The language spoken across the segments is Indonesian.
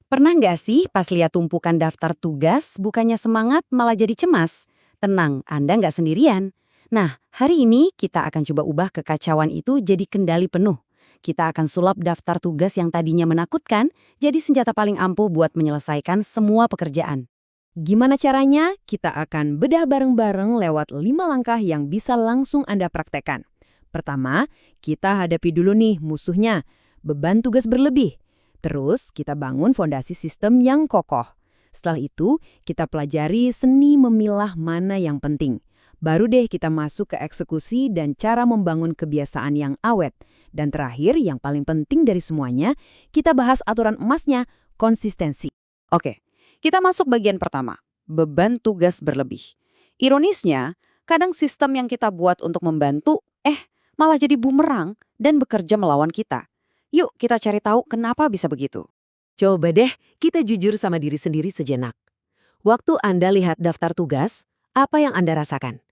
Pernah nggak sih pas lihat tumpukan daftar tugas, bukannya semangat malah jadi cemas? Tenang, Anda nggak sendirian. Nah, hari ini kita akan coba ubah kekacauan itu jadi kendali penuh. Kita akan sulap daftar tugas yang tadinya menakutkan, jadi senjata paling ampuh buat menyelesaikan semua pekerjaan. Gimana caranya? Kita akan bedah bareng-bareng lewat 5 langkah yang bisa langsung Anda praktekkan. Pertama, kita hadapi dulu nih musuhnya, beban tugas berlebih. Terus, kita bangun fondasi sistem yang kokoh. Setelah itu, kita pelajari seni memilah mana yang penting. Baru deh kita masuk ke eksekusi dan cara membangun kebiasaan yang awet. Dan terakhir, yang paling penting dari semuanya, kita bahas aturan emasnya, konsistensi. Oke, kita masuk bagian pertama, beban tugas berlebih. Ironisnya, kadang sistem yang kita buat untuk membantu, malah jadi bumerang dan bekerja melawan kita. Yuk kita cari tahu kenapa bisa begitu. Coba deh kita jujur sama diri sendiri sejenak. Waktu Anda lihat daftar tugas, apa yang Anda rasakan?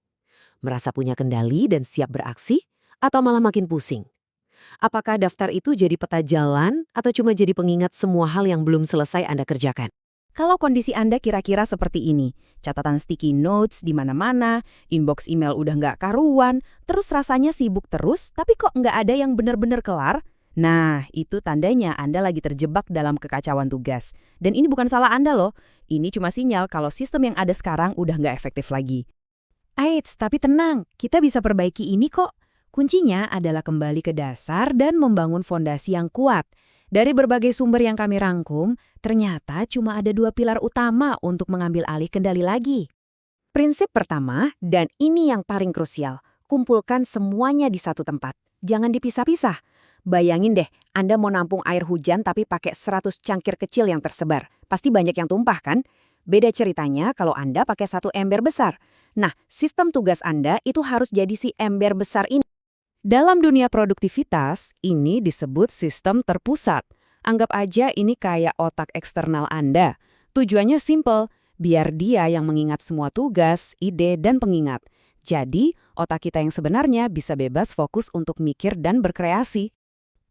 Merasa punya kendali dan siap beraksi? Atau malah makin pusing? Apakah daftar itu jadi peta jalan atau cuma jadi pengingat semua hal yang belum selesai Anda kerjakan? Kalau kondisi Anda kira-kira seperti ini, catatan sticky notes di mana-mana, inbox email udah nggak karuan, terus rasanya sibuk terus, tapi kok nggak ada yang benar-benar kelar? Nah, itu tandanya Anda lagi terjebak dalam kekacauan tugas. Dan ini bukan salah Anda loh, ini cuma sinyal kalau sistem yang ada sekarang udah nggak efektif lagi. Eits, tapi tenang, kita bisa perbaiki ini kok. Kuncinya adalah kembali ke dasar dan membangun fondasi yang kuat. Dari berbagai sumber yang kami rangkum, ternyata cuma ada 2 pilar utama untuk mengambil alih kendali lagi. Prinsip pertama, dan ini yang paling krusial, kumpulkan semuanya di satu tempat. Jangan dipisah-pisah. Bayangin deh, Anda mau nampung air hujan tapi pakai 100 cangkir kecil yang tersebar. Pasti banyak yang tumpah kan? Beda ceritanya kalau Anda pakai satu ember besar. Nah, sistem tugas Anda itu harus jadi si ember besar ini. Dalam dunia produktivitas, ini disebut sistem terpusat. Anggap aja ini kayak otak eksternal Anda. Tujuannya simple, biar dia yang mengingat semua tugas, ide, dan pengingat. Jadi, otak kita yang sebenarnya bisa bebas fokus untuk mikir dan berkreasi.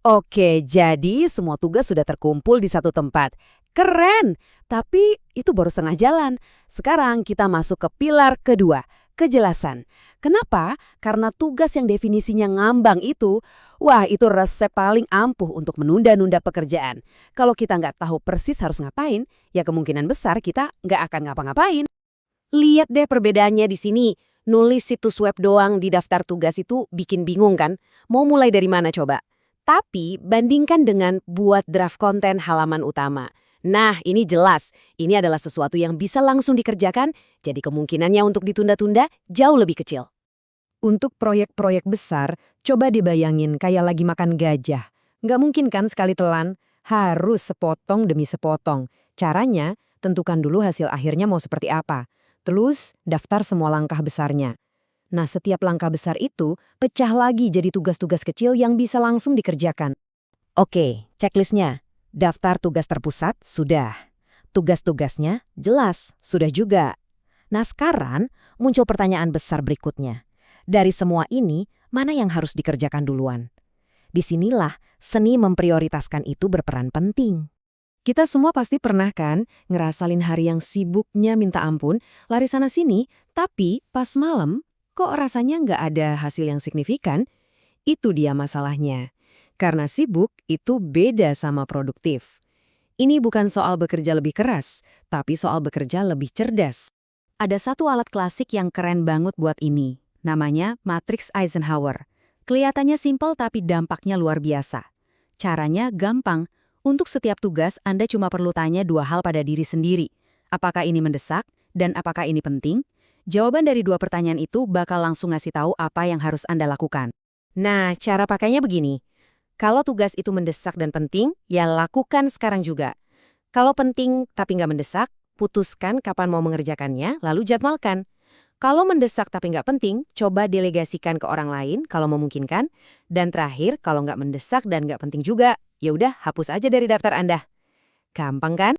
Oke, jadi semua tugas sudah terkumpul di satu tempat. Keren! Tapi itu baru setengah jalan. Sekarang kita masuk ke pilar kedua, kejelasan. Kenapa? Karena tugas yang definisinya ngambang itu, itu resep paling ampuh untuk menunda-nunda pekerjaan. Kalau kita nggak tahu persis harus ngapain, ya kemungkinan besar kita nggak akan ngapa-ngapain. Lihat deh perbedaannya di sini. Nulis situs web doang di daftar tugas itu bikin bingung kan? Mau mulai dari mana coba? Tapi bandingkan dengan buat draft konten halaman utama. Nah, ini jelas. Ini adalah sesuatu yang bisa langsung dikerjakan, jadi kemungkinannya untuk ditunda-tunda jauh lebih kecil. Untuk proyek-proyek besar, coba dibayangin kayak lagi makan gajah. Nggak mungkin kan sekali telan, harus sepotong demi sepotong. Caranya, tentukan dulu hasil akhirnya mau seperti apa. Terus, daftar semua langkah besarnya. Nah, setiap langkah besar itu pecah lagi jadi tugas-tugas kecil yang bisa langsung dikerjakan. Oke, checklistnya. Daftar tugas terpusat, sudah. Tugas-tugasnya, jelas, sudah juga. Nah, sekarang muncul pertanyaan besar berikutnya. Dari semua ini, mana yang harus dikerjakan duluan? Disinilah seni memprioritaskan itu berperan penting. Kita semua pasti pernah kan ngerasain hari yang sibuknya minta ampun, lari sana-sini, tapi pas malam, kok rasanya nggak ada hasil yang signifikan? Itu dia masalahnya. Karena sibuk itu beda sama produktif. Ini bukan soal bekerja lebih keras, tapi soal bekerja lebih cerdas. Ada satu alat klasik yang keren banget buat ini. Namanya matriks Eisenhower. Kelihatannya simpel tapi dampaknya luar biasa. Caranya gampang. Untuk setiap tugas, Anda cuma perlu tanya 2 hal pada diri sendiri. Apakah ini mendesak dan apakah ini penting? Jawaban dari 2 pertanyaan itu bakal langsung ngasih tahu apa yang harus Anda lakukan. Nah, cara pakainya begini. Kalau tugas itu mendesak dan penting, ya lakukan sekarang juga. Kalau penting tapi nggak mendesak, putuskan kapan mau mengerjakannya, lalu jadwalkan. Kalau mendesak tapi nggak penting, coba delegasikan ke orang lain kalau memungkinkan. Dan terakhir, kalau nggak mendesak dan nggak penting juga, ya udah hapus aja dari daftar Anda. Gampang kan?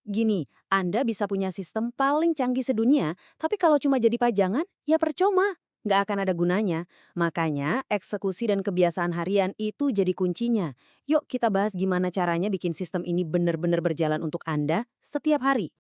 Gini, Anda bisa punya sistem paling canggih sedunia, tapi kalau cuma jadi pajangan, ya percuma. nggak akan ada gunanya. Makanya, eksekusi dan kebiasaan harian itu jadi kuncinya. Yuk kita bahas gimana caranya bikin sistem ini benar-benar berjalan untuk Anda setiap hari.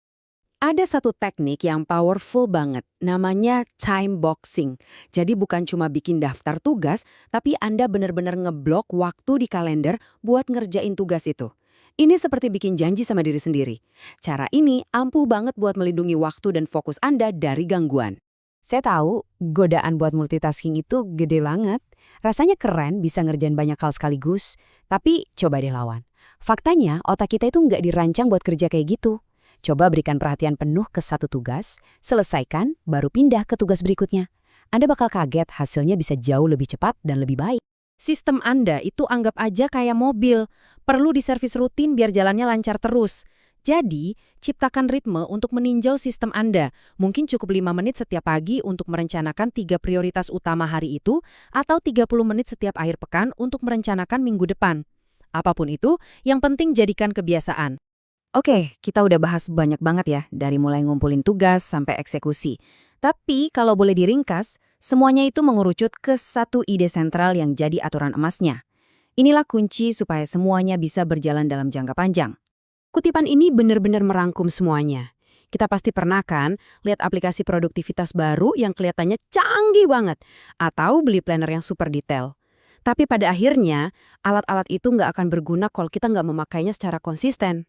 Ada satu teknik yang powerful banget, namanya time boxing. Jadi bukan cuma bikin daftar tugas, tapi Anda benar-benar ngeblok waktu di kalender buat ngerjain tugas itu. Ini seperti bikin janji sama diri sendiri. Cara ini ampuh banget buat melindungi waktu dan fokus Anda dari gangguan. Saya tahu, godaan buat multitasking itu gede banget. Rasanya keren bisa ngerjain banyak hal sekaligus. Tapi coba deh lawan. Faktanya, otak kita itu nggak dirancang buat kerja kayak gitu. Coba berikan perhatian penuh ke satu tugas, selesaikan, baru pindah ke tugas berikutnya. Anda bakal kaget hasilnya bisa jauh lebih cepat dan lebih baik. Sistem Anda itu anggap aja kayak mobil, perlu diservis rutin biar jalannya lancar terus. Jadi, ciptakan ritme untuk meninjau sistem Anda. Mungkin cukup 5 menit setiap pagi untuk merencanakan 3 prioritas utama hari itu, atau 30 menit setiap akhir pekan untuk merencanakan minggu depan. Apapun itu, yang penting jadikan kebiasaan. Oke, kita udah bahas banyak banget ya, dari mulai ngumpulin tugas sampai eksekusi. Tapi kalau boleh diringkas, semuanya itu mengerucut ke satu ide sentral yang jadi aturan emasnya. Inilah kunci supaya semuanya bisa berjalan dalam jangka panjang. Kutipan ini benar-benar merangkum semuanya. Kita pasti pernah kan lihat aplikasi produktivitas baru yang kelihatannya canggih banget, atau beli planner yang super detail. Tapi pada akhirnya, alat-alat itu nggak akan berguna kalau kita nggak memakainya secara konsisten.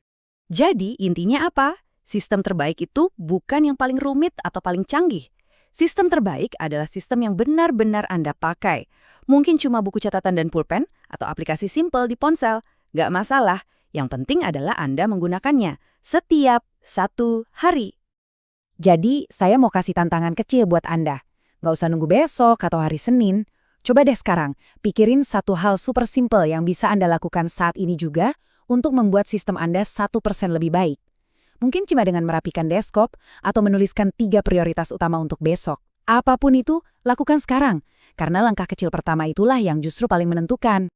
Jadi, intinya apa? Sistem terbaik itu bukan yang paling rumit atau paling canggih. Sistem terbaik adalah sistem yang benar-benar Anda pakai. Mungkin cuma buku catatan dan pulpen atau aplikasi simple di ponsel. Nggak masalah, yang penting adalah Anda menggunakannya setiap satu hari. Jadi, saya mau kasih tantangan kecil buat Anda. Nggak usah nunggu besok atau hari Senin. Coba deh sekarang, pikirin satu hal super simple yang bisa Anda lakukan saat ini juga untuk membuat sistem Anda 1% lebih baik. Mungkin cuma dengan merapikan desktop atau menuliskan 3 prioritas utama untuk besok. Apapun itu, lakukan sekarang. Karena langkah kecil pertama itulah yang justru paling menentukan.